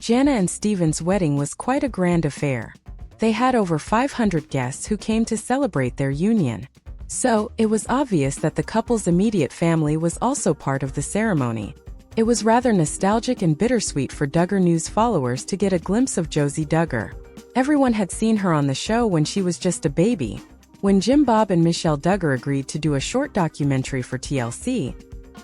Jana and Steven's wedding was quite a grand affair. They had over 500 guests who came to celebrate their union. So, it was obvious that the couple's immediate family was also part of the ceremony. It was rather nostalgic and bittersweet for Duggar News followers to get a glimpse of Josie Duggar. Everyone had seen her on the show when she was just a baby. When Jim Bob and Michelle Duggar agreed to do a short documentary for TLC,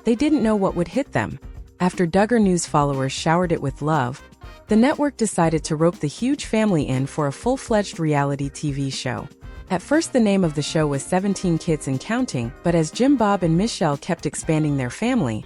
they didn't know what would hit them. After Duggar News followers showered it with love, the network decided to rope the huge family in for a full-fledged reality TV show. At first the name of the show was 17 Kids and Counting, but as Jim Bob and Michelle kept expanding their family,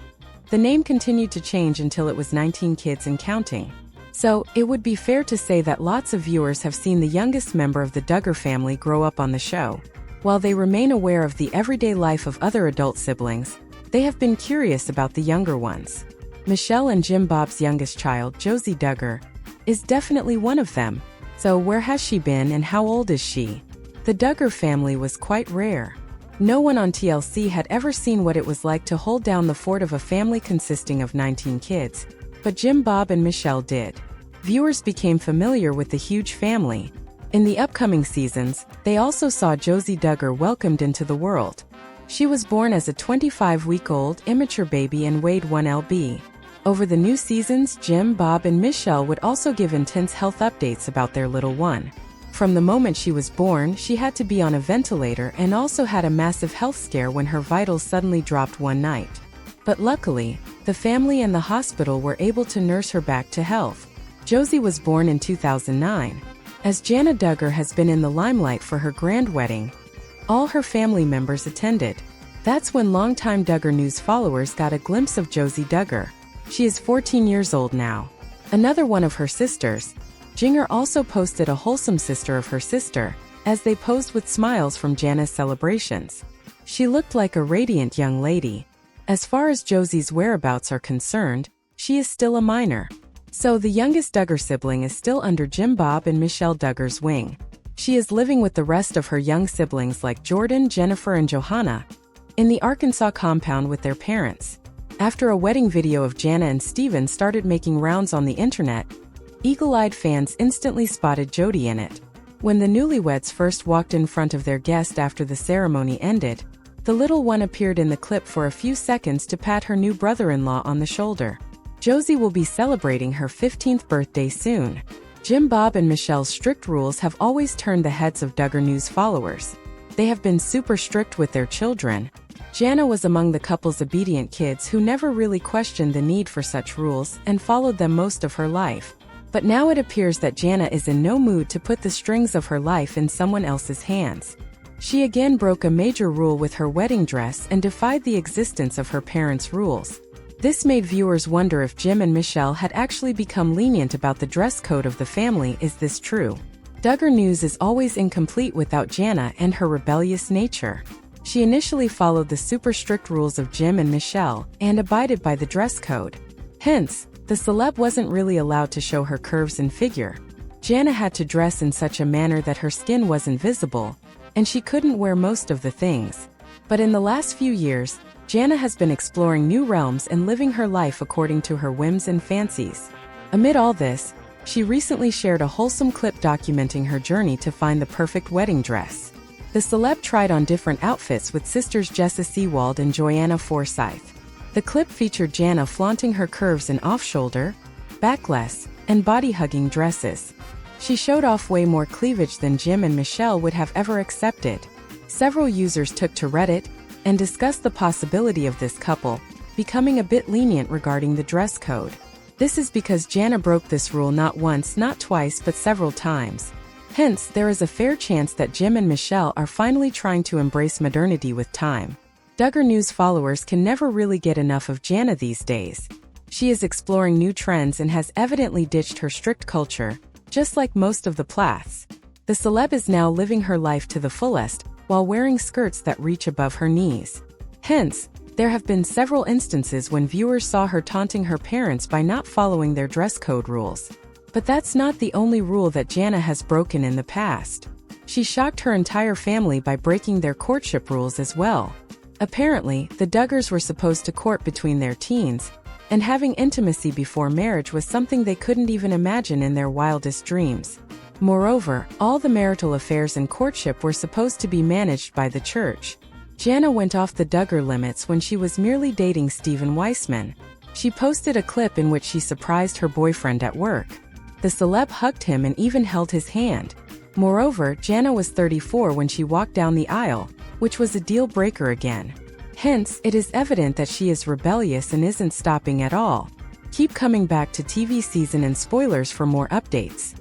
the name continued to change until it was 19 Kids and Counting. So, it would be fair to say that lots of viewers have seen the youngest member of the Duggar family grow up on the show. While they remain aware of the everyday life of other adult siblings, they have been curious about the younger ones. Michelle and Jim Bob's youngest child, Josie Duggar, is definitely one of them. So where has she been and how old is she? The Duggar family was quite rare. No one on TLC had ever seen what it was like to hold down the fort of a family consisting of 19 kids, but Jim Bob and Michelle did. Viewers became familiar with the huge family. In the upcoming seasons, they also saw Josie Duggar welcomed into the world. She was born as a 25-week-old immature baby and weighed 1 lb. Over the new seasons, Jim, Bob, and Michelle would also give intense health updates about their little one. From the moment she was born, she had to be on a ventilator and also had a massive health scare when her vitals suddenly dropped one night. But luckily, the family and the hospital were able to nurse her back to health. Josie was born in 2009. As Jana Duggar has been in the limelight for her grand wedding, all her family members attended. That's when longtime Duggar News followers got a glimpse of Josie Duggar. She is 14 years old now. Another one of her sisters, Jinger, also posted a wholesome sister of her sister, as they posed with smiles from Jana's celebrations. She looked like a radiant young lady. As far as Josie's whereabouts are concerned, she is still a minor. So the youngest Duggar sibling is still under Jim Bob and Michelle Duggar's wing. She is living with the rest of her young siblings like Jordan, Jennifer, and Johanna in the Arkansas compound with their parents. After a wedding video of Jana and Steven started making rounds on the internet, eagle-eyed fans instantly spotted Jody in it. When the newlyweds first walked in front of their guest after the ceremony ended, the little one appeared in the clip for a few seconds to pat her new brother-in-law on the shoulder. Josie will be celebrating her 15th birthday soon. Jim Bob and Michelle's strict rules have always turned the heads of Duggar News followers. They have been super strict with their children. Jana was among the couple's obedient kids who never really questioned the need for such rules and followed them most of her life. But now it appears that Jana is in no mood to put the strings of her life in someone else's hands. She again broke a major rule with her wedding dress and defied the existence of her parents' rules. This made viewers wonder if Jim and Michelle had actually become lenient about the dress code of the family. Is this true? Duggar News is always incomplete without Jana and her rebellious nature. She initially followed the super strict rules of Jim and Michelle and abided by the dress code. Hence, the celeb wasn't really allowed to show her curves and figure. Jana had to dress in such a manner that her skin wasn't visible, and she couldn't wear most of the things. But in the last few years, Jana has been exploring new realms and living her life according to her whims and fancies. Amid all this, she recently shared a wholesome clip documenting her journey to find the perfect wedding dress. The celeb tried on different outfits with sisters Jessa Seawald and Joanna Forsyth. The clip featured Jana flaunting her curves in off-shoulder, backless, and body-hugging dresses. She showed off way more cleavage than Jim and Michelle would have ever accepted. Several users took to Reddit and discussed the possibility of this couple becoming a bit lenient regarding the dress code. This is because Jana broke this rule not once, not twice, but several times. Hence, there is a fair chance that Jim and Michelle are finally trying to embrace modernity with time. Duggar News followers can never really get enough of Jana these days. She is exploring new trends and has evidently ditched her strict culture, just like most of the Plaths. The celeb is now living her life to the fullest, while wearing skirts that reach above her knees. Hence, there have been several instances when viewers saw her taunting her parents by not following their dress code rules. But that's not the only rule that Jana has broken in the past. She shocked her entire family by breaking their courtship rules as well. Apparently, the Duggars were supposed to court between their teens, and having intimacy before marriage was something they couldn't even imagine in their wildest dreams. Moreover, all the marital affairs and courtship were supposed to be managed by the church. Jana went off the Duggar limits when she was merely dating Steven Weissman. She posted a clip in which she surprised her boyfriend at work. The celeb hugged him and even held his hand. Moreover, Jana was 34 when she walked down the aisle, which was a deal breaker again. Hence, it is evident that she is rebellious and isn't stopping at all. Keep coming back to TV season and spoilers for more updates.